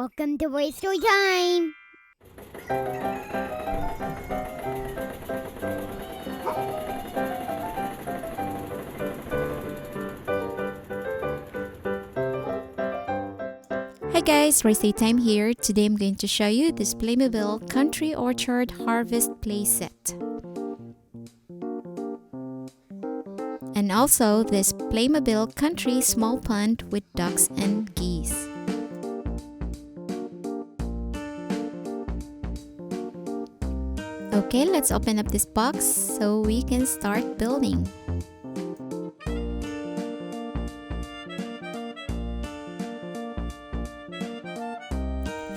Welcome to RaceToyTime! Hi guys, RaceToyTime here. Today I'm going to show you this Playmobil Country Orchard Harvest playset. And also this Playmobil Country Small Pond with ducks and geese. Okay, let's open up this box so we can start building.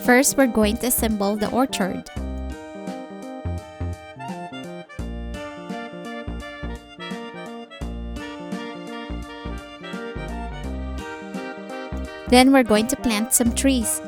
First, we're going to assemble the orchard. Then we're going to plant some trees.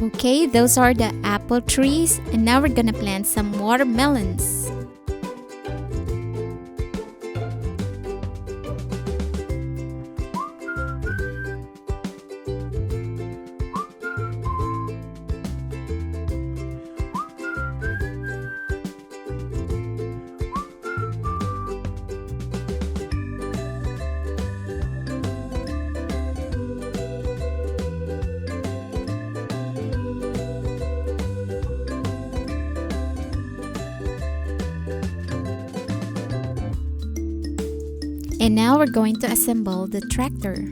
Okay, those are the apple trees, and now we're gonna plant some watermelons. And now we're going to assemble the tractor.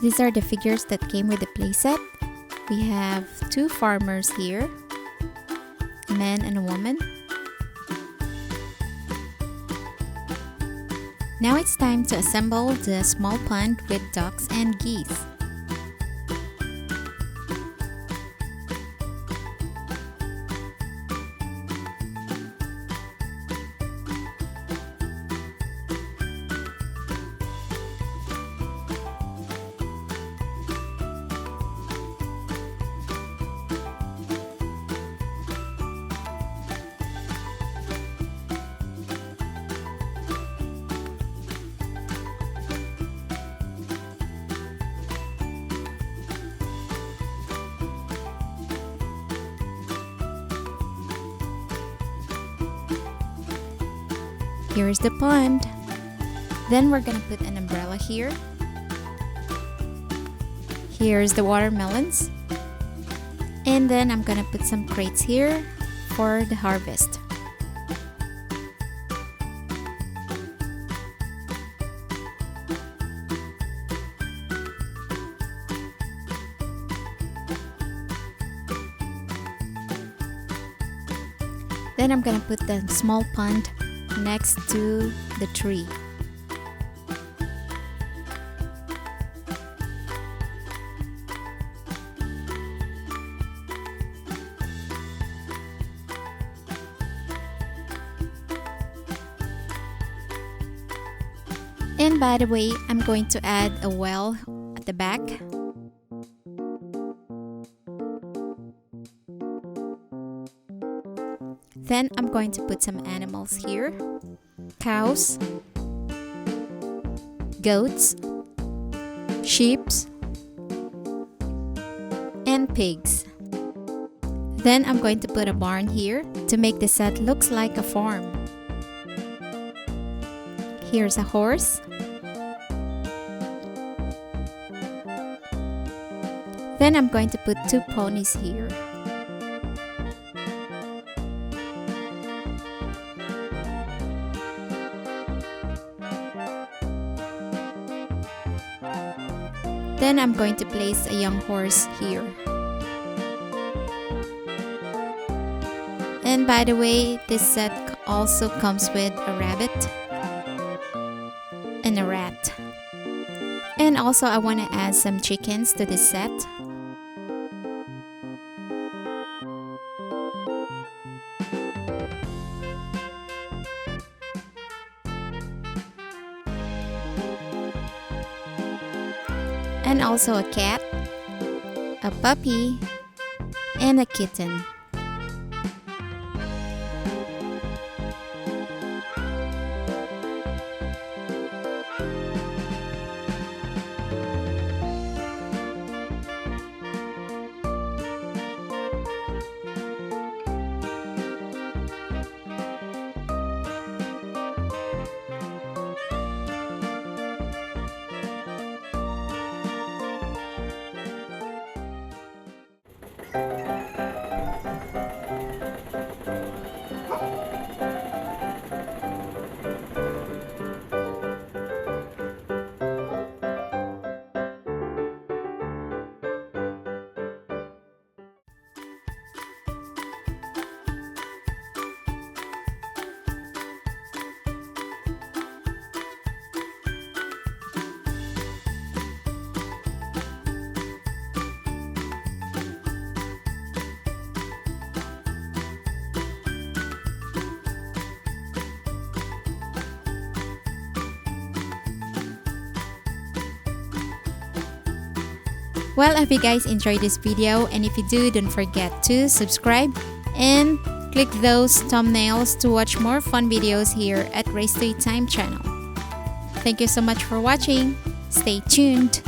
These are the figures that came with the playset. We have two farmers here, a man and a woman. Now it's time to assemble the small pond with ducks and geese. Here is the pond. Then we're gonna put an umbrella here. Here's the watermelons. And then I'm gonna put some crates here for the harvest. Then I'm gonna put the small pond next to the tree. And by the way, I'm going to add a well at the back. Then I'm going to put some animals here. Cows, goats, sheep, and pigs. Then I'm going to put a barn here to make the set looks like a farm. Here's a horse. Then I'm going to put 2 ponies here. Then I'm going to place a young horse here. And by the way, this set also comes with a rabbit and a rat. And also I want to add some chickens to this set. And also a cat, a puppy, and a kitten. Well, I hope you guys enjoyed this video, and if you do, don't forget to subscribe and click those thumbnails to watch more fun videos here at RaceToyTime channel. Thank you so much for watching. Stay tuned.